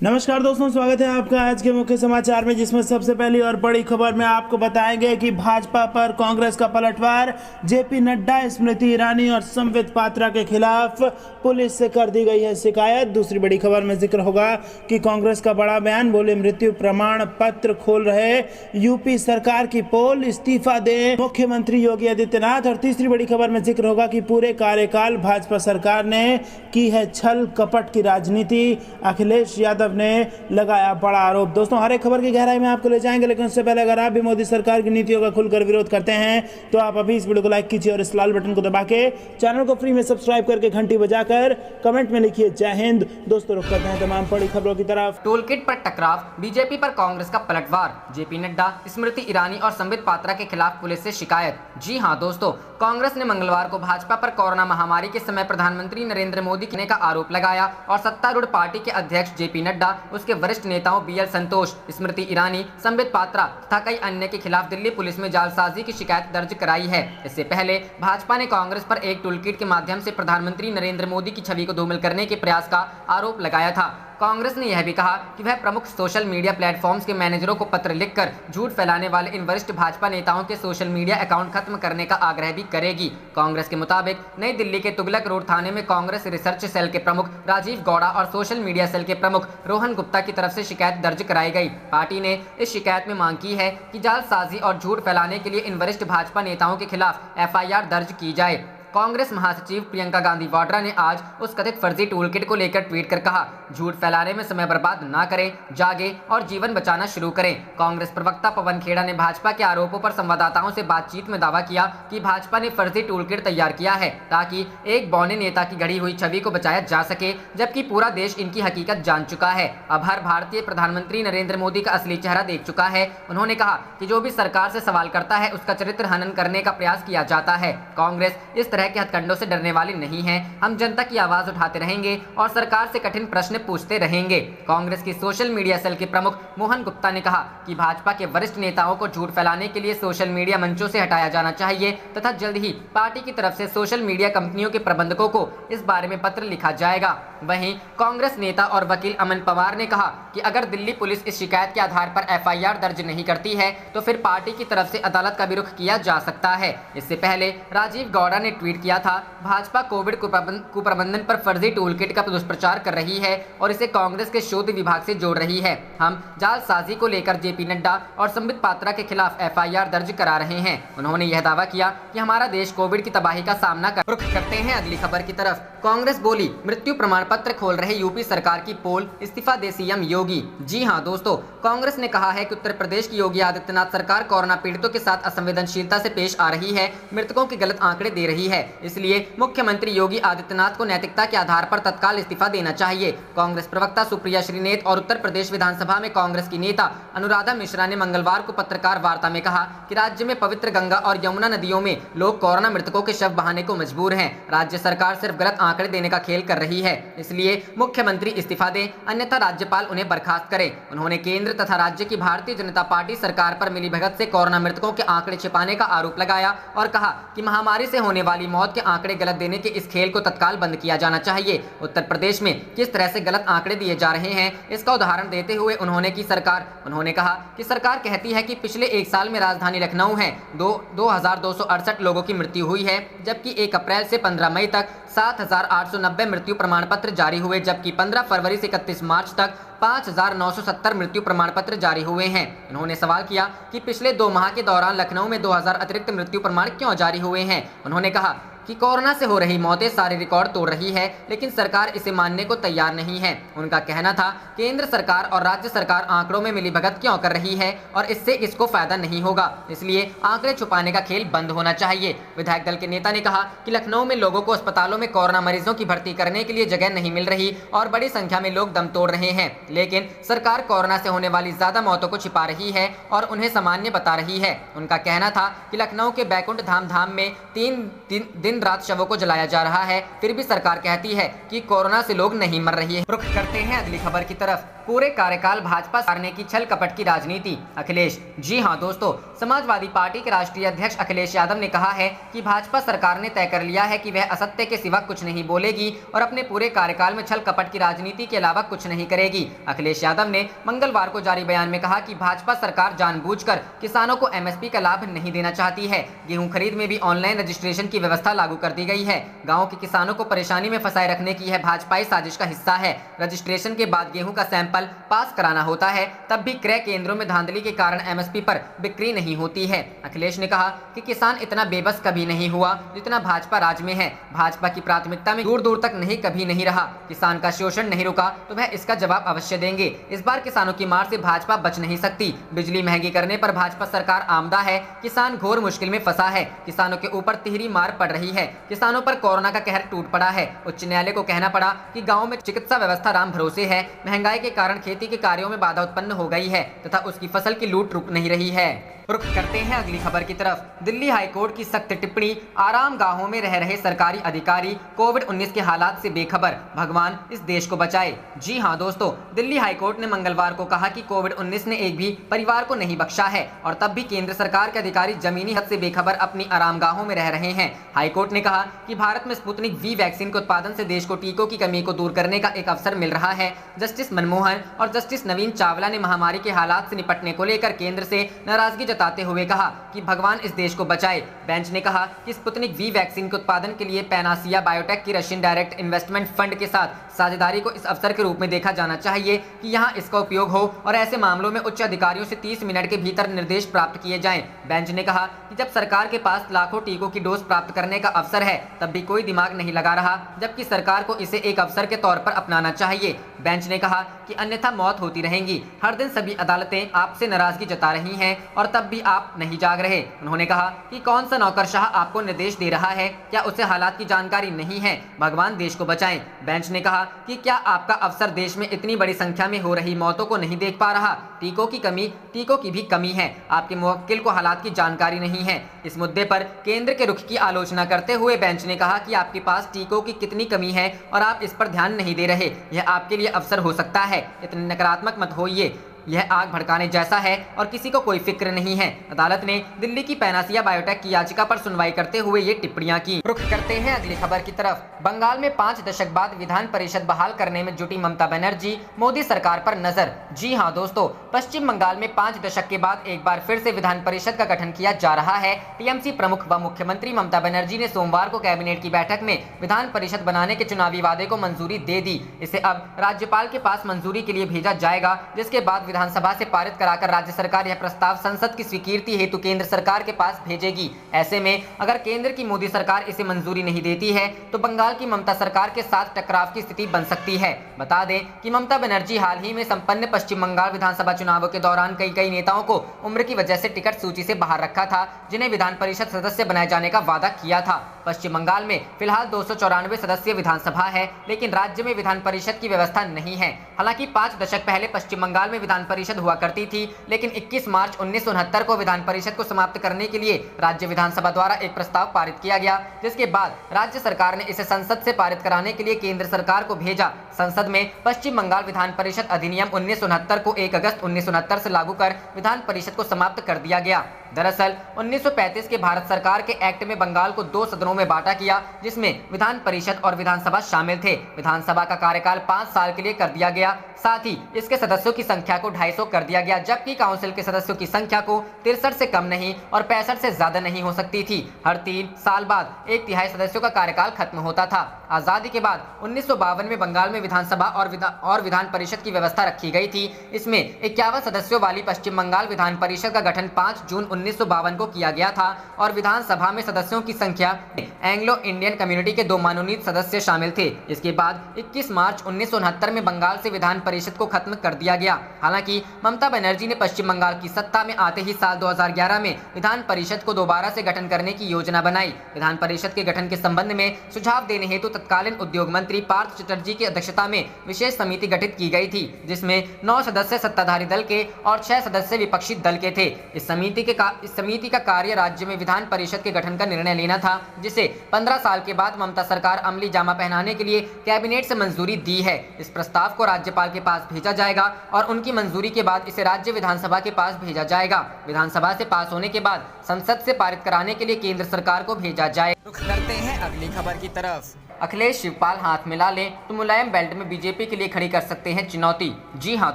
नमस्कार दोस्तों, स्वागत है आपका आज के मुख्य समाचार में, जिसमें सबसे पहली और बड़ी खबर में आपको बताएंगे कि भाजपा पर कांग्रेस का पलटवार। जेपी नड्डा, स्मृति ईरानी और संबित पात्रा के खिलाफ पुलिस से कर दी गई है शिकायत। दूसरी बड़ी खबर में जिक्र होगा कि कांग्रेस का बड़ा बयान, बोले मृत्यु प्रमाण पत्र खोल रहे यूपी सरकार की पोल, इस्तीफा दे मुख्यमंत्री योगी आदित्यनाथ। और तीसरी बड़ी खबर में जिक्र होगा कि पूरे कार्यकाल भाजपा सरकार ने की है छल कपट की राजनीति, अखिलेश यादव ने लगाया बड़ा आरोप। दोस्तों, हर एक खबर की गहराई में आपको ले जाएंगे, लेकिन उससे पहले अगर आप भी मोदी सरकार की नीतियों का खुलकर विरोध करते हैं तो आप अभी इस वीडियो को लाइक कीजिए और इस लाल बटन को दबा के चैनल को फ्री में सब्सक्राइब करके घंटी बजाकर कमेंट में लिखिए जय हिंद। दोस्तों, रुक करते हैं तमाम बड़ी खबरों की तरफ। टोल किट पर टकराव, बीजेपी पर कांग्रेस का पलटवार, जेपी नड्डा, स्मृति ईरानी और संबित पात्रा के खिलाफ पुलिस से शिकायत। जी हां दोस्तों, कांग्रेस ने मंगलवार को भाजपा पर कोरोना महामारी के समय प्रधानमंत्री नरेंद्र मोदी का आरोप लगाया और सत्तारूढ़ पार्टी के अध्यक्ष जेपी नड्डा, उसके वरिष्ठ नेताओं बीएल संतोष, स्मृति ईरानी, संबित पात्रा तथा कई अन्य के खिलाफ दिल्ली पुलिस में जालसाजी की शिकायत दर्ज कराई है। इससे पहले भाजपा ने कांग्रेस पर एक टूलकिट के माध्यम से प्रधानमंत्री नरेंद्र मोदी की छवि को धूमिल करने के प्रयास का आरोप लगाया था। कांग्रेस ने यह भी कहा कि वह प्रमुख सोशल मीडिया प्लेटफॉर्म्स के मैनेजरों को पत्र लिखकर झूठ फैलाने वाले इन वरिष्ठ भाजपा नेताओं के सोशल मीडिया अकाउंट खत्म करने का आग्रह भी करेगी। कांग्रेस के मुताबिक नई दिल्ली के तुगलक रोड थाने में कांग्रेस रिसर्च सेल के प्रमुख राजीव गौड़ा और सोशल मीडिया सेल के प्रमुख रोहन गुप्ता की तरफ से शिकायत दर्ज कराई गई। पार्टी ने इस शिकायत में मांग की है कि जालसाजी और झूठ फैलाने के लिए इन वरिष्ठ भाजपा नेताओं के खिलाफ एफआईआर दर्ज की जाए। कांग्रेस महासचिव प्रियंका गांधी वाड्रा ने आज उस कथित फर्जी टूलकिट को लेकर ट्वीट कर कहा, झूठ फैलाने में समय बर्बाद ना करें, जागे और जीवन बचाना शुरू करें। कांग्रेस प्रवक्ता पवन खेड़ा ने भाजपा के आरोपों पर संवाददाताओं से बातचीत में दावा किया कि भाजपा ने फर्जी टूलकिट तैयार किया है ताकि एक बौने नेता की गढ़ी हुई छवि को बचाया जा सके, जबकि पूरा देश इनकी हकीकत जान चुका है। अब हर भारतीय प्रधानमंत्री नरेंद्र मोदी का असली चेहरा देख चुका है। उन्होंने कहा कि जो भी सरकार से सवाल करता है उसका चरित्र हनन करने का प्रयास किया जाता है। कांग्रेस इस तरह के हथकंडों से डरने वाली नहीं है। हम जनता की आवाज उठाते रहेंगे और सरकार से कठिन प्रश्न पूछते रहेंगे। कांग्रेस की सोशल मीडिया सेल के प्रमुख मोहन गुप्ता ने कहा कि भाजपा के वरिष्ठ नेताओं को झूठ फैलाने के लिए सोशल मीडिया मंचों से हटाया जाना चाहिए तथा जल्द ही पार्टी की तरफ से सोशल मीडिया कंपनियों के प्रबंधकों को इस बारे में पत्र लिखा जाएगा। वहीं कांग्रेस नेता और वकील अमन पवार ने कहा कि अगर दिल्ली पुलिस इस शिकायत के आधार पर एफआईआर दर्ज नहीं करती है तो फिर पार्टी की तरफ से अदालत का भी रुख किया जा सकता है। इससे पहले राजीव गौड़ा ने ट्वीट किया था, भाजपा कोविड कुप्रबंधन पर फर्जी टूलकिट का दुष्प्रचार कर रही है और इसे कांग्रेस के शोध विभाग से जोड़ रही है। हम जालसाजी को लेकर जेपी नड्डा और संबित पात्रा के खिलाफ एफआईआर दर्ज करा रहे हैं। उन्होंने यह दावा किया कि हमारा देश कोविड की तबाही का सामना कर। रुख करते हैं अगली खबर की तरफ। कांग्रेस बोली, मृत्यु प्रमाण पत्र खोल रहे यूपी सरकार की पोल, इस्तीफा दे सीएम योगी। जी हां दोस्तों, कांग्रेस ने कहा है कि उत्तर प्रदेश की योगी आदित्यनाथ सरकार कोरोना पीड़ितों के साथ असंवेदनशीलता से पेश आ रही है, मृतकों के गलत आंकड़े दे रही है। इसलिए मुख्यमंत्री योगी आदित्यनाथ को नैतिकता के आधार पर तत्काल इस्तीफा देना चाहिए। कांग्रेस प्रवक्ता सुप्रिया श्रीनेत और उत्तर प्रदेश विधानसभा में कांग्रेस की नेता अनुराधा मिश्रा ने मंगलवार को पत्रकार वार्ता में कहा कि राज्य में पवित्र गंगा और यमुना नदियों में लोग कोरोना मृतकों के शव बहाने को मजबूर हैं। राज्य सरकार सिर्फ गलत आंकड़े देने का खेल कर रही है, इसलिए मुख्यमंत्री इस्तीफा दें, अन्यथा राज्यपाल उन्हें बर्खास्त करे। उन्होंने केंद्र तथा राज्य की भारतीय जनता पार्टी सरकार पर मिलीभगत से कोरोना मृतकों के आंकड़े छिपाने का आरोप लगाया और कहा कि महामारी से होने वाली मौत के आंकड़े गलत देने के इस खेल को तत्काल बंद किया जाना चाहिए। उत्तर प्रदेश में किस तरह से गलत आंकड़े दिए जा रहे हैं, इसका उदाहरण देते हुए उन्होंने कहा कि सरकार कहती है कि पिछले एक साल में राजधानी लखनऊ है 2268 लोगों की मृत्यु हुई है, जबकि 1 अप्रैल से 15 मई तक 7890 मृत्यु प्रमाण पत्र जारी हुए, जबकि 15 फरवरी से 31 मार्च तक 5970 मृत्यु प्रमाण पत्र जारी हुए हैं। उन्होंने सवाल किया कि पिछले 2 माह के दौरान लखनऊ में 2000 अतिरिक्त मृत्यु प्रमाण क्यों जारी हुए हैं। उन्होंने कहा कि कोरोना से हो रही मौतें सारे रिकॉर्ड तोड़ रही है, लेकिन सरकार इसे मानने को तैयार नहीं है। उनका कहना था, केंद्र सरकार और राज्य सरकार आंकड़ों में मिलीभगत क्यों कर रही है और इससे इसको फायदा नहीं होगा, इसलिए आंकड़े छुपाने का खेल बंद होना चाहिए। विधायक दल के नेता ने कहा कि लखनऊ में लोगों को अस्पतालों में कोरोना मरीजों की भर्ती करने के लिए जगह नहीं मिल रही और बड़ी संख्या में लोग दम तोड़ रहे हैं, लेकिन सरकार कोरोना से होने वाली ज्यादा मौतों को छिपा रही है और उन्हें सामान्य बता रही है। उनका कहना था कि लखनऊ के बैकुंठ धाम में 3 दिन दिन रात शवों को जलाया जा रहा है, फिर भी सरकार कहती है कि कोरोना से लोग नहीं मर रही है। रुख करते हैं अगली खबर की तरफ। पूरे कार्यकाल भाजपा सारने की छल कपट की राजनीति, अखिलेश। जी हां दोस्तों, समाजवादी पार्टी के राष्ट्रीय अध्यक्ष अखिलेश यादव ने कहा है कि भाजपा सरकार ने तय कर लिया है कि वह असत्य के सिवा कुछ नहीं बोलेगी और अपने पूरे कार्यकाल में छल कपट की राजनीति के अलावा कुछ नहीं करेगी। अखिलेश यादव ने मंगलवार को जारी बयान में कहा कि भाजपा सरकार जानबूझकर किसानों को एमएसपी का लाभ नहीं देना चाहती है। गेहूं खरीद में भी ऑनलाइन रजिस्ट्रेशन की व्यवस्था लागू कर दी गई है। गाँव के किसानों को परेशानी में फंसाए रखने की यह भाजपाई साजिश का हिस्सा है। रजिस्ट्रेशन के बाद गेहूं का सैंपल पास कराना होता है, तब भी क्रय केंद्रों में धांधली के कारण एमएसपी पर बिक्री नहीं होती है। अखिलेश ने कहा कि किसान इतना बेबस कभी नहीं हुआ जितना भाजपा राज में है। भाजपा की प्राथमिकता में दूर दूर तक नहीं कभी नहीं रहा। किसान का शोषण नहीं रुका तो वह इसका जवाब अवश्य देंगे। इस बार किसानों की मार से भाजपा बच नहीं सकती। बिजली महंगी करने पर भाजपा सरकार आमदा है। किसान घोर मुश्किल में फंसा है। किसानों के ऊपर तिहरी मार पड़ रही है। किसानों पर कोरोना का कहर टूट पड़ा है। उच्च न्यायालय को कहना पड़ा कि गाँव में चिकित्सा व्यवस्था राम भरोसे है। महंगाई के कारण खेती के कार्यों में बाधा उत्पन्न हो गई है तथा उसकी फसल की लूट रुक नहीं रही है। रुख करते हैं अगली खबर की तरफ। दिल्ली हाईकोर्ट की सख्त टिप्पणी, आराम गाहों में रह रहे सरकारी अधिकारी कोविड-19 के हालात से बेखबर, भगवान इस देश को बचाए। जी हां दोस्तों, दिल्ली हाईकोर्ट ने मंगलवार को कहा कि कोविड-19 ने एक भी परिवार को नहीं बख्शा है और तब भी केंद्र सरकार के अधिकारी जमीनी हद से बेखबर अपनी आराम गाहों में रह रहे हैं। हाईकोर्ट ने कहा कि भारत में स्पुतनिक वी वैक्सीन के उत्पादन से देश को टीकों की कमी को दूर करने का एक अवसर मिल रहा है। जस्टिस मनमोहन और जस्टिस नवीन चावला ने महामारी के हालात से निपटने को लेकर केंद्र से नाराजगी जताते हुए कहा कि भगवान इस देश को बचाए। बेंच ने कहा कि स्पुतनिक वी वैक्सीन के उत्पादन के लिए पैनासिया बायोटेक की रशियन डायरेक्ट इन्वेस्टमेंट फंड के साथ साझेदारी को इस अवसर के रूप में देखा जाना चाहिए कि यहां इसका उपयोग हो और ऐसे मामलों में उच्च अधिकारियों से 30 मिनट के भीतर निर्देश प्राप्त किए जाएं। बेंच ने कहा कि जब सरकार के पास लाखों टीकों की डोज प्राप्त करने का अवसर है तब भी कोई दिमाग नहीं लगा रहा, जबकि सरकार को इसे एक अवसर के तौर पर अपनाना चाहिए। बेंच ने कहा कि अन्यथा मौत होती रहेंगी। हर दिन सभी अदालतें आपसे नाराजगी जता रही हैं और तब भी आप नहीं जाग रहे। उन्होंने कहा कि कौन सा नौकरशाह आपको निर्देश दे रहा है, क्या उसे हालात की जानकारी नहीं है? भगवान देश को बचाएं। बेंच ने कहा कि क्या आपका अफसर देश में इतनी बड़ी संख्या में हो रही मौतों को नहीं देख पा रहा? टीकों की भी कमी है। आपके मुवक्किल को हालात की जानकारी नहीं है। इस मुद्दे पर केंद्र के रुख की आलोचना करते हुए बेंच ने कहा कि आपके पास टीकों की कितनी कमी है और आप इस पर ध्यान नहीं दे रहे। यह आपके लिए अवसर हो सकता है। इतने नकारात्मक मत होइए। यह आग भड़काने जैसा है और किसी को कोई फिक्र नहीं है। अदालत ने दिल्ली की पैनासिया बायोटेक की याचिका पर सुनवाई करते हुए ये टिप्पणियां की। रुख करते हैं अगली खबर की तरफ। बंगाल में 5 दशक बाद विधान परिषद बहाल करने में जुटी ममता बनर्जी, मोदी सरकार पर नजर। जी हां दोस्तों, पश्चिम बंगाल में 5 दशक के बाद एक बार फिर से विधान परिषद का गठन किया जा रहा है। टीएमसी प्रमुख व मुख्यमंत्री ममता बनर्जी ने सोमवार को कैबिनेट की बैठक में विधान परिषद बनाने के चुनावी वादे को मंजूरी दे दी। इसे अब राज्यपाल के पास मंजूरी के लिए भेजा जाएगा, जिसके बाद विधानसभा से पारित कराकर राज्य सरकार यह प्रस्ताव संसद की स्वीकृति हेतु केंद्र सरकार के पास भेजेगी। ऐसे में अगर केंद्र की मोदी सरकार इसे मंजूरी नहीं देती है तो बंगाल की ममता सरकार के साथ टकराव की स्थिति बन सकती है। बता दें कि ममता बनर्जी हाल ही में संपन्न पश्चिम बंगाल विधानसभा चुनावों के दौरान कई नेताओं को उम्र की वजह से टिकट सूची से बाहर रखा था, जिन्हें विधान परिषद सदस्य बनाए जाने का वादा किया था। पश्चिम बंगाल में फिलहाल 294 सदस्यीय विधानसभा है, लेकिन राज्य में विधान परिषद की व्यवस्था नहीं है। हालांकि 5 दशक पहले पश्चिम बंगाल में विधान परिषद हुआ करती थी, लेकिन 21 मार्च 1969 को विधान परिषद को समाप्त करने के लिए राज्य विधानसभा द्वारा एक प्रस्ताव पारित किया गया, जिसके बाद राज्य सरकार ने इसे संसद से पारित कराने के लिए केंद्र सरकार को भेजा। संसद में पश्चिम बंगाल विधान परिषद अधिनियम 1969 को 1 अगस्त 1969 से लागू कर विधान परिषद को समाप्त कर दिया गया। दरअसल 1935 के भारत सरकार के एक्ट में बंगाल को 2 सदनों में बांटा किया, जिसमें विधान परिषद और विधानसभा शामिल थे। विधानसभा का कार्यकाल 5 साल के लिए कर दिया गया। साथ ही इसके सदस्यों की संख्या को 250 कर दिया गया, जबकि काउंसिल के सदस्यों की संख्या को 63 से कम नहीं और 65 से ज्यादा नहीं हो सकती थी। हर 3 साल बाद 1/3 सदस्यों का कार्यकाल खत्म होता था। आजादी के बाद 1952 में बंगाल में विधानसभा और विधान परिषद की व्यवस्था रखी गई थी। इसमें 51 सदस्यों वाली पश्चिम बंगाल विधान परिषद का गठन 5 जून 1952 को किया गया था और विधानसभा में सदस्यों की संख्या एंग्लो इंडियन कम्युनिटी के 2 मनोनीत सदस्य शामिल थे। इसके बाद 21 मार्च 1969 में बंगाल से विधान परिषद को खत्म कर दिया गया। हालांकि ममता बनर्जी ने पश्चिम बंगाल की सत्ता में आते ही साल 2011 में विधान परिषद को दोबारा से गठन करने की योजना बनाई। विधान परिषद के गठन के संबंध में सुझाव देने हेतु तत्कालीन उद्योग मंत्री पार्थ चटर्जी की अध्यक्षता में विशेष समिति गठित की गई थी, जिसमें 9 सदस्य सत्ताधारी दल के और 6 सदस्य विपक्षी दल के थे। इस समिति इस समिति का कार्य राज्य में विधान परिषद के गठन का निर्णय लेना था, जिसे 15 साल के बाद ममता सरकार अमली जामा पहनाने के लिए कैबिनेट से मंजूरी दी है। इस प्रस्ताव को राज्यपाल के पास भेजा जाएगा और उनकी मंजूरी के बाद इसे राज्य विधानसभा के पास भेजा जाएगा। विधानसभा से पास होने के बाद संसद से पारित कराने के लिए केंद्र सरकार को भेजा जाए। रुख करते हैं अगली खबर की तरफ। अखिलेश शिवपाल हाथ मिला लें तो मुलायम बेल्ट में बीजेपी के लिए खड़ी कर सकते हैं चुनौती। जी हां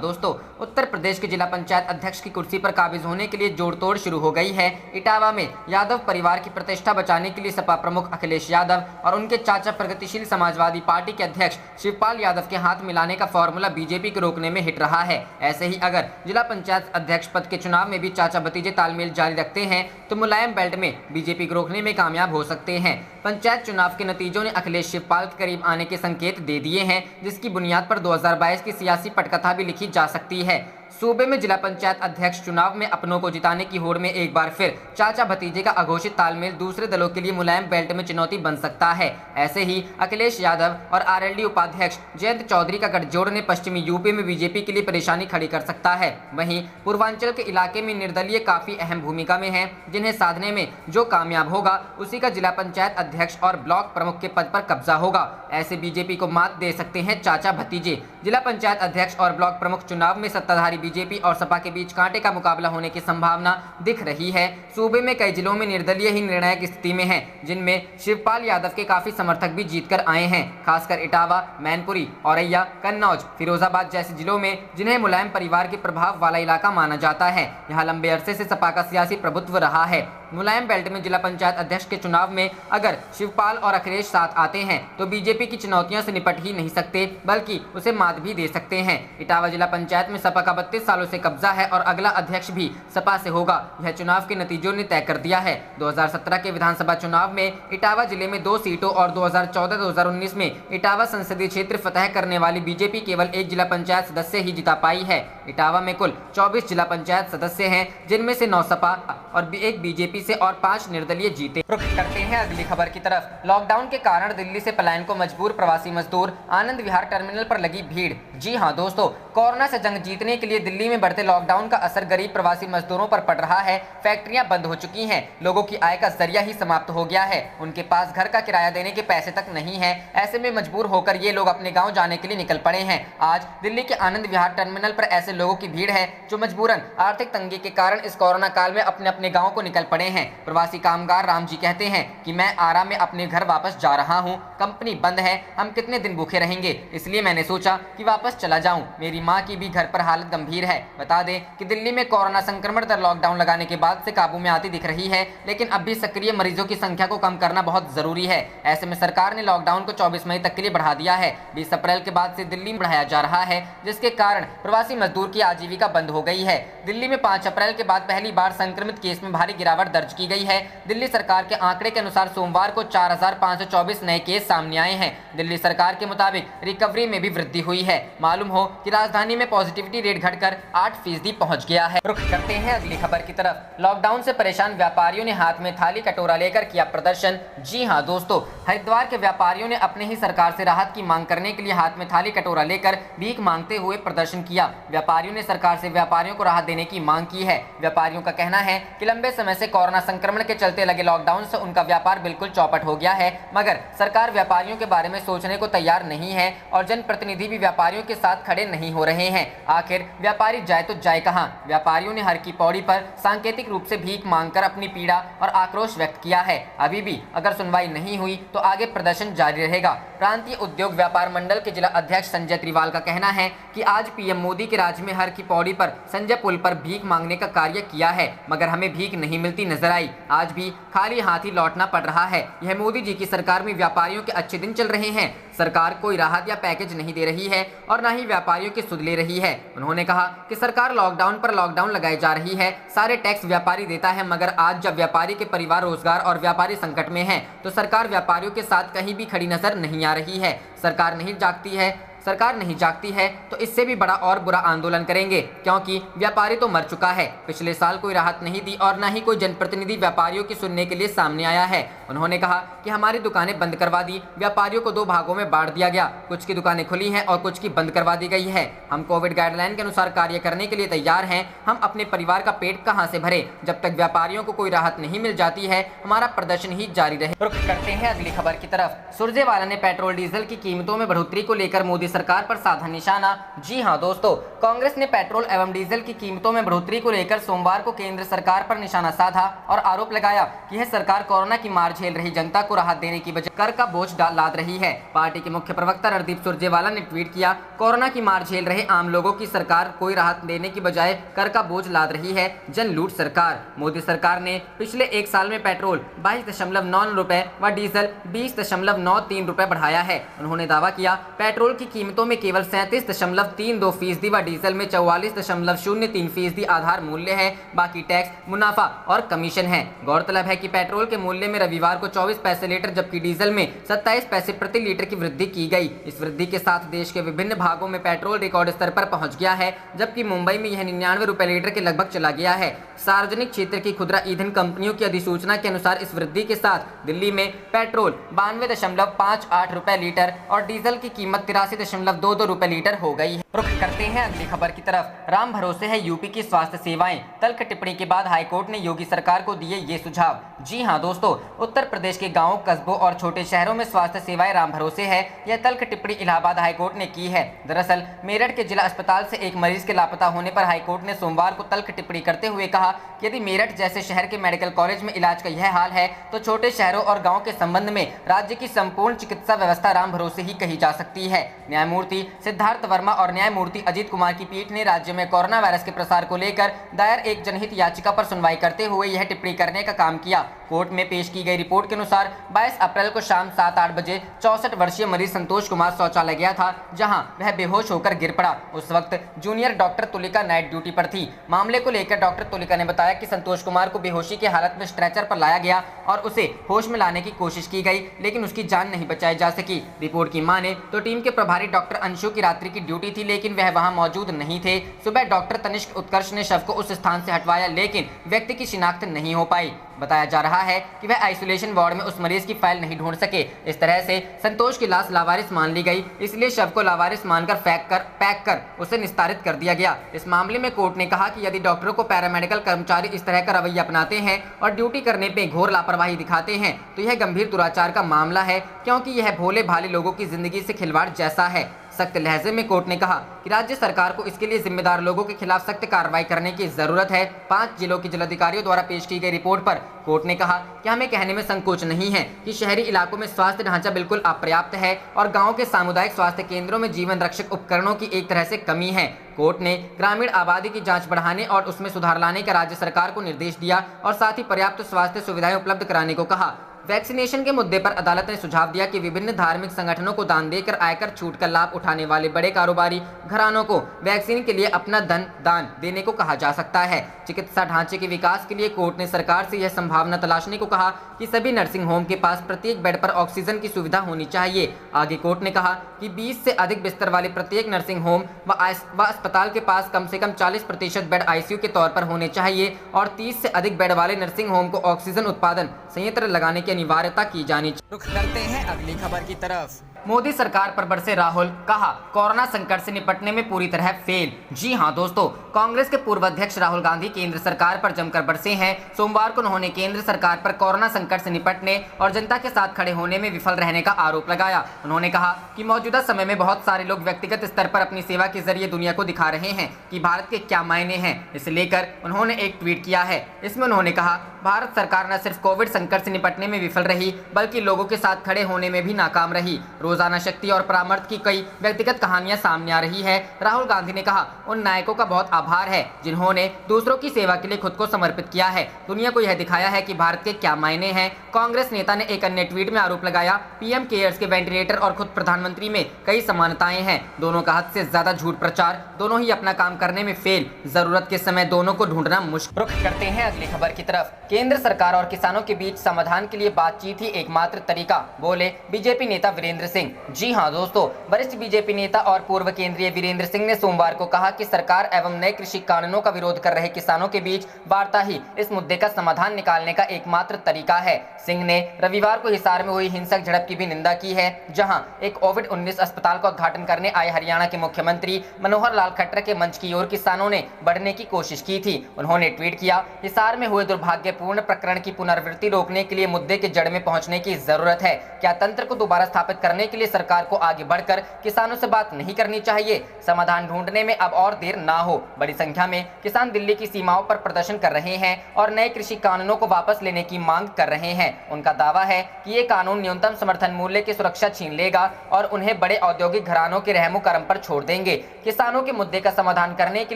दोस्तों, उत्तर प्रदेश के जिला पंचायत अध्यक्ष की कुर्सी पर काबिज होने के लिए जोड़तोड़ शुरू हो गई है। इटावा में यादव परिवार की प्रतिष्ठा बचाने के लिए सपा प्रमुख अखिलेश यादव और उनके चाचा प्रगतिशील समाजवादी पार्टी के अध्यक्ष शिवपाल यादव के हाथ मिलाने का फॉर्मूला बीजेपी को रोकने में हिट रहा है। ऐसे ही अगर जिला पंचायत अध्यक्ष पद के चुनाव में भी चाचा भतीजे तालमेल जारी रखते हैं तो मुलायम बेल्ट में बीजेपी को रोकने में कामयाब हो सकते हैं। पंचायत चुनाव के नतीजों ने अखिलेश शिवपाल के करीब आने के संकेत दे दिए हैं, जिसकी बुनियाद पर 2022 की सियासी पटकथा भी लिखी जा सकती है। सूबे में जिला पंचायत अध्यक्ष चुनाव में अपनों को जिताने की होड़ में एक बार फिर चाचा भतीजे का अघोषित तालमेल दूसरे दलों के लिए मुलायम बेल्ट में चुनौती बन सकता है। ऐसे ही अखिलेश यादव और आरएलडी उपाध्यक्ष जयंत चौधरी का गठजोड़ ने पश्चिमी यूपी में बीजेपी के लिए परेशानी खड़ी कर सकता है। वहीं पूर्वांचल के इलाके में निर्दलीय काफी अहम भूमिका में है, जिन्हें साधने में जो कामयाब होगा उसी का जिला पंचायत अध्यक्ष और ब्लॉक प्रमुख के पद पर कब्जा होगा। ऐसे बीजेपी को मात दे सकते हैं चाचा भतीजे। जिला पंचायत अध्यक्ष और ब्लॉक प्रमुख चुनाव में सत्ताधारी बीजेपी और सपा के बीच कांटे का मुकाबला होने की संभावना दिख रही है। सूबे में कई जिलों में निर्दलीय ही निर्णायक स्थिति में हैं, जिनमें शिवपाल यादव के काफी समर्थक भी जीतकर आए हैं। खासकर इटावा, मैनपुरी, औरैया, कन्नौज, फिरोजाबाद जैसे जिलों में, जिन्हें मुलायम परिवार के प्रभाव वाला इलाका माना जाता है। यहाँ लंबे अरसे से सपा का सियासी प्रभुत्व रहा है। मुलायम बेल्ट में जिला पंचायत अध्यक्ष के चुनाव में अगर शिवपाल और अखिलेश साथ आते हैं तो बीजेपी की चुनौतियों से निपट ही नहीं सकते, बल्कि उसे मात भी दे सकते हैं। इटावा जिला पंचायत में सपा का 32 सालों से कब्जा है और अगला अध्यक्ष भी सपा से होगा। यह चुनाव के नतीजों ने तय कर दिया है। 2017 के विधानसभा चुनाव में इटावा जिले में 2 सीटों और 2014-2019 में इटावा संसदीय क्षेत्र फतह करने वाली बीजेपी केवल एक जिला पंचायत सदस्य ही जिता पाई है। इटावा में कुल 24 जिला पंचायत सदस्य हैं, जिनमें से 9 सपा और एक बीजेपी से और 5 निर्दलीय जीते। रुख करते हैं अगली खबर की तरफ। लॉकडाउन के कारण दिल्ली से पलायन को मजबूर प्रवासी मजदूर, आनंद विहार टर्मिनल पर लगी भीड़। जी हां दोस्तों, कोरोना से जंग जीतने के लिए दिल्ली में बढ़ते लॉकडाउन का असर गरीब प्रवासी मजदूरों पर पड़ रहा है। फैक्ट्रियां बंद हो चुकी हैं, लोगों की आय का जरिया ही समाप्त हो गया है, उनके पास घर का किराया देने के पैसे तक नहीं है। ऐसे में मजबूर होकर ये लोग अपने गाँव जाने के लिए निकल पड़े हैं। आज दिल्ली के आनंद विहार टर्मिनल पर ऐसे लोगों की भीड़ है जो मजबूरन आर्थिक तंगी के कारण इस कोरोना काल में अपने अपने गाँव को निकल पड़े हैं। प्रवासी कामगार राम जी कहते हैं कि मैं आराम में अपने घर वापस जा रहा हूं, कंपनी बंद है, हम कितने दिन भूखे रहेंगे, इसलिए मैंने सोचा कि वापस चला जाऊं। मेरी मां की भी घर पर हालत गंभीर है। बता दें कि दिल्ली में कोरोना संक्रमण दर लॉकडाउन लगाने के बाद से काबू में आती दिख रही है, लेकिन अब भी सक्रिय मरीजों की संख्या को कम करना बहुत जरूरी है। ऐसे में सरकार ने लॉकडाउन को 24 मई तक के लिए बढ़ा दिया है। 20 अप्रैल के बाद से दिल्ली में बढ़ाया जा रहा है, जिसके कारण प्रवासी मजदूर की आजीविका बंद हो गई है। दिल्ली में 5 अप्रैल के बाद पहली बार संक्रमित केस में भारी गिरावट दर्ज की गई है। दिल्ली सरकार के आंकड़े के अनुसार सोमवार को 4524 नए केस सामने आए हैं। दिल्ली सरकार के मुताबिक रिकवरी में भी वृद्धि हुई है। मालूम हो कि राजधानी में पॉजिटिविटी रेट घटकर 8% पहुंच गया है। रुख करते हैं अगली खबर की तरफ। लॉकडाउन से परेशान व्यापारियों ने हाथ में थाली कटोरा लेकर किया प्रदर्शन। जी हां दोस्तों, हरिद्वार के व्यापारियों ने अपने ही सरकार से राहत की मांग करने के लिए हाथ में थाली कटोरा लेकर भीख मांगते हुए प्रदर्शन किया। व्यापारियों ने सरकार से व्यापारियों को राहत देने की मांग की है। व्यापारियों का कहना है कि लंबे समय से कोरोना संक्रमण के चलते लगे लॉकडाउन से उनका व्यापार बिल्कुल चौपट हो गया है, मगर सरकार व्यापारियों के बारे में सोचने को तैयार नहीं है और जनप्रतिनिधि भी व्यापारियों के साथ खड़े नहीं हो रहे हैं। आखिर व्यापारी जाए तो जाए कहां? व्यापारियों ने हर की पौड़ी पर सांकेतिक रूप से भीख मांगकर अपनी पीड़ा और आक्रोश व्यक्त किया है। अभी भी अगर सुनवाई नहीं हुई तो आगे प्रदर्शन जारी रहेगा। प्रांतीय उद्योग व्यापार मंडल के जिला अध्यक्ष संजय त्रिवाल का कहना है कि आज पीएम मोदी के राज में हर की पौड़ी पर संजय पुल पर भीख मांगने का कार्य किया है, मगर हमें भीख नहीं मिलती नजर आई। आज भी खाली हाथ ही लौटना पड़ रहा है। यह मोदी जी की सरकार में व्यापारियों के अच्छे दिन चल रहे हैं। सरकार कोई राहत या पैकेज नहीं दे रही है और न ही व्यापारियों की सुध ले रही है। उन्होंने कहा कि सरकार लॉकडाउन पर लॉकडाउन लगाई जा रही है, सारे टैक्स व्यापारी देता है, मगर आज जब व्यापारी के परिवार, रोजगार और व्यापारी संकट में है तो सरकार व्यापारियों के साथ कहीं भी खड़ी नजर नहीं आ रही है। सरकार नहीं जागती है, सरकार नहीं जागती है तो इससे भी बड़ा और बुरा आंदोलन करेंगे, क्योंकि व्यापारी तो मर चुका है। पिछले साल कोई राहत नहीं दी और न ही कोई जनप्रतिनिधि व्यापारियों की सुनने के लिए सामने आया है। उन्होंने कहा कि हमारी दुकानें बंद करवा दी, व्यापारियों को 2 भागों में बांट दिया गया, कुछ की दुकानें खुली हैं और कुछ की बंद करवा दी गई है। हम कोविड गाइडलाइन के अनुसार कार्य करने के लिए तैयार हैं। हम अपने परिवार का पेट कहां से भरे? जब तक व्यापारियों को कोई राहत नहीं मिल जाती है हमारा प्रदर्शन ही जारी रहे। रुख करते हैं अगली खबर की तरफ। सुरजेवाला ने पेट्रोल डीजल की कीमतों में बढ़ोतरी को लेकर मोदी सरकार पर साधा निशाना। जी हां दोस्तों, कांग्रेस ने पेट्रोल एवं डीजल की कीमतों में बढ़ोतरी को लेकर सोमवार को केंद्र सरकार पर निशाना साधा और आरोप लगाया कि यह सरकार कोरोना की मार झेल रही जनता को राहत देने की बजाय कर का बोझ लाद रही है। पार्टी के मुख्य प्रवक्ता रणदीप सुरजेवाला ने ट्वीट किया, कोरोना की मार झेल रहे आम लोगों की सरकार कोई राहत देने की बजाय कर का बोझ लाद रही है, जन लूट सरकार। मोदी सरकार ने पिछले 1 साल में पेट्रोल 22.9 रुपए व डीजल 20.93 रुपए बढ़ाया है। उन्होंने दावा किया, पेट्रोल की कीमतों में केवल 37.32% व डीजल में 44.03% आधार मूल्य है, बाकी टैक्स, मुनाफा और कमीशन है। गौरतलब है कि पेट्रोल के मूल्य में रविवार को 24 पैसे लीटर जबकि डीजल में 27 पैसे प्रति लीटर की वृद्धि की गई। इस वृद्धि के साथ देश के विभिन्न भागों में पेट्रोल रिकॉर्ड स्तर पर पहुंच गया है, जबकि मुंबई में यह 99 रुपए लीटर के लगभग चला गया है। सार्वजनिक क्षेत्र की खुदरा ईंधन कंपनियों की अधिसूचना के अनुसार इस वृद्धि के साथ दिल्ली में पेट्रोल 92.58 रुपए लीटर और डीजल की कीमत 83.22 रुपए लीटर हो गई है। रुख करते हैं अगली खबर की तरफ। राम भरोसे है यूपी की स्वास्थ्य सेवाएं, तल्ख टिप्पणी के बाद हाईकोर्ट ने योगी सरकार को दिए ये सुझाव। जी हां दोस्तों, उत्तर प्रदेश के गांवों, कस्बों और छोटे शहरों में स्वास्थ्य सेवाएं राम भरोसे है, यह तल्ख टिप्पणी इलाहाबाद हाईकोर्ट ने की है। दरअसल मेरठ के जिला अस्पताल से एक मरीज के लापता होने पर हाईकोर्ट ने सोमवार को तल्ख टिप्पणी करते हुए कहा कि यदि मेरठ जैसे शहर के मेडिकल कॉलेज में इलाज का यह हाल है तो छोटे शहरों और गाँव के संबंध में राज्य की संपूर्ण चिकित्सा व्यवस्था राम भरोसे ही कही जा सकती है। न्यायमूर्ति सिद्धार्थ वर्मा और न्यायमूर्ति अजीत कुमार की पीठ ने राज्य में कोरोना वायरस के प्रसार को लेकर दायर एक जनहित याचिका पर सुनवाई करते हुए यह टिप्पणी करने का काम किया। कोर्ट में पेश की गई रिपोर्ट के अनुसार 22 अप्रैल को शाम 7-8 बजे 64 वर्षीय मरीज संतोष कुमार शौचालय गया था, जहां वह बेहोश होकर गिर पड़ा। उस वक्त junior doctor Tulika night duty पर थी। मामले को लेकर डॉक्टर तुलिका ने बताया कि संतोष कुमार को बेहोशी की हालत में स्ट्रेचर पर लाया गया और उसे होश में लाने की कोशिश की गई, लेकिन उसकी जान नहीं बचाई जा सकी। रिपोर्ट की माने तो टीम के प्रभारी डॉक्टर अंशु की रात्रि की ड्यूटी थी, लेकिन वह वहां मौजूद नहीं थे। सुबह डॉक्टर तनिष्क उत्कर्ष ने शव को उस स्थान से हटवाया, लेकिन व्यक्ति की शिनाख्त नहीं हो पाई। बताया जा रहा है कि वह आइसोलेशन वार्ड में उस मरीज की फाइल नहीं ढूंढ सके। इस तरह से संतोष की लाश लावारिस मान ली गई, इसलिए शव को लावारिस मानकर पैक कर उसे निस्तारित कर दिया गया। इस मामले में कोर्ट ने कहा कि यदि डॉक्टरों को पैरामेडिकल कर्मचारी इस तरह का रवैया अपनाते हैं और ड्यूटी करने पे घोर लापरवाही दिखाते हैं तो यह गंभीर दुराचार का मामला है, क्योंकि यह भोले भाले लोगों की जिंदगी से खिलवाड़ जैसा है। सख्त लहजे में कोर्ट ने कहा कि राज्य सरकार को इसके लिए जिम्मेदार लोगों के खिलाफ सख्त कार्रवाई करने की जरूरत है। 5 जिलों के जिलाधिकारियों द्वारा पेश की गई रिपोर्ट पर कोर्ट ने कहा कि हमें कहने में संकोच नहीं है कि शहरी इलाकों में स्वास्थ्य ढांचा बिल्कुल अपर्याप्त है और गांवों के सामुदायिक स्वास्थ्य केंद्रों में जीवन रक्षक उपकरणों की एक तरह से कमी है। कोर्ट ने ग्रामीण आबादी की जांच बढ़ाने और उसमें सुधार लाने का राज्य सरकार को निर्देश दिया और साथ ही पर्याप्त स्वास्थ्य सुविधाएं उपलब्ध कराने को कहा। वैक्सीनेशन के मुद्दे पर अदालत ने सुझाव दिया कि विभिन्न धार्मिक संगठनों को दान देकर आयकर छूट का लाभ उठाने वाले बड़े कारोबारी घरानों को वैक्सीन के लिए अपना धन दान देने को कहा जा सकता है। चिकित्सा ढांचे के विकास के लिए कोर्ट ने सरकार से यह संभावना तलाशने को कहा कि सभी नर्सिंग होम के पास प्रत्येक बेड पर ऑक्सीजन की सुविधा होनी चाहिए। आगे कोर्ट ने कहा कि 20 से अधिक बिस्तर वाले प्रत्येक नर्सिंग होम व अस्पताल के पास कम से कम 40% बेड आईसीयू के तौर पर होने चाहिए और 30 से अधिक बेड वाले नर्सिंग होम को ऑक्सीजन उत्पादन संयंत्र लगाने की अनिवार्यता की जानी चाहिए। रुख करते हैं अगली खबर की तरफ। मोदी सरकार पर बरसे राहुल, कहा कोरोना संकट से निपटने में पूरी तरह फेल। जी हां दोस्तों, कांग्रेस के पूर्व अध्यक्ष राहुल गांधी केंद्र सरकार पर जमकर बरसे हैं। सोमवार को उन्होंने केंद्र सरकार पर कोरोना संकट से निपटने और जनता के साथ खड़े होने में विफल रहने का आरोप लगाया। उन्होंने कहा कि मौजूदा समय में बहुत सारे लोग व्यक्तिगत स्तर पर अपनी सेवा के जरिए दुनिया को दिखा रहे हैं कि भारत के क्या मायने हैं। इसे लेकर उन्होंने एक ट्वीट किया है। इसमें उन्होंने कहा, भारत सरकार न सिर्फ कोविड संकट से निपटने में विफल रही बल्कि लोगों के साथ खड़े होने में भी नाकाम रही। रोजाना शक्ति और परामर्श की कई व्यक्तिगत कहानियां सामने आ रही है। राहुल गांधी ने कहा, उन नायकों का बहुत आभार है जिन्होंने दूसरों की सेवा के लिए खुद को समर्पित किया है, दुनिया को यह दिखाया है कि भारत के क्या मायने हैं। कांग्रेस नेता ने एक अन्य ट्वीट में आरोप लगाया, पीएम केयर्स के वेंटिलेटर और खुद प्रधानमंत्री में कई समानताएं हैं। दोनों का हद से ज्यादा झूठ प्रचार, दोनों ही अपना काम करने में फेल। जरूरत के समय दोनों को ढूंढना मुश्किल। रुख करते हैं अगली खबर की तरफ। केंद्र सरकार और किसानों के बीच समाधान के लिए बातचीत ही एकमात्र तरीका, बोले बीजेपी नेता वीरेंद्र सिंह। जी हां दोस्तों, वरिष्ठ बीजेपी नेता और पूर्व केंद्रीय वीरेंद्र सिंह ने सोमवार को कहा कि सरकार एवं नए कृषि कानूनों का विरोध कर रहे किसानों के बीच वार्ता ही इस मुद्दे का समाधान निकालने का एकमात्र तरीका है। सिंह ने रविवार को हिसार में हुई हिंसक झड़प की भी निंदा की है, जहां एक कोविड-19 अस्पताल का उद्घाटन करने आए हरियाणा के मुख्यमंत्री मनोहर लाल खट्टर के मंच की ओर किसानों ने बढ़ने की कोशिश की थी। उन्होंने ट्वीट किया, हिसार में हुए दुर्भाग्यपूर्ण प्रकरण की पुनरावृत्ति रोकने के लिए मुद्दे के जड़ में पहुंचने की जरूरत है। क्या तंत्र को दोबारा स्थापित करने के लिए सरकार को आगे बढ़कर किसानों से बात नहीं करनी चाहिए? समाधान ढूंढने में अब और देर ना हो। बड़ी संख्या में किसान दिल्ली की सीमाओं पर प्रदर्शन कर रहे हैं और नए कृषि कानूनों को वापस लेने की मांग कर रहे हैं। उनका दावा है कि ये कानून न्यूनतम समर्थन मूल्य की सुरक्षा छीन लेगा और उन्हें बड़े औद्योगिक घरानों के रहमो करम पर छोड़ देंगे। किसानों के मुद्दे का समाधान करने के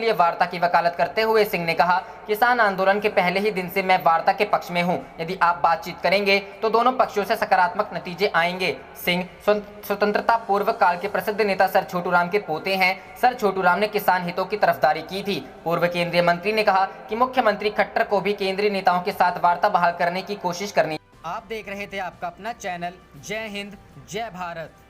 लिए वार्ता की वकालत करते हुए सिंह ने कहा, किसान आंदोलन के पहले ही दिन से मैं वार्ता के पक्ष में हूं। यदि आप बातचीत करेंगे तो दोनों पक्षों से सकारात्मक नतीजे आएंगे। सिंह स्वतंत्रता पूर्व काल के प्रसिद्ध नेता सर छोटूराम के पोते हैं। सर छोटूराम ने किसान हितों की तरफदारी की थी। पूर्व केंद्रीय मंत्री ने कहा कि मुख्यमंत्री खट्टर को भी केंद्रीय नेताओं के साथ वार्ता बहाल करने की कोशिश करनी। आप देख रहे थे आपका अपना चैनल जय हिंद जय भारत।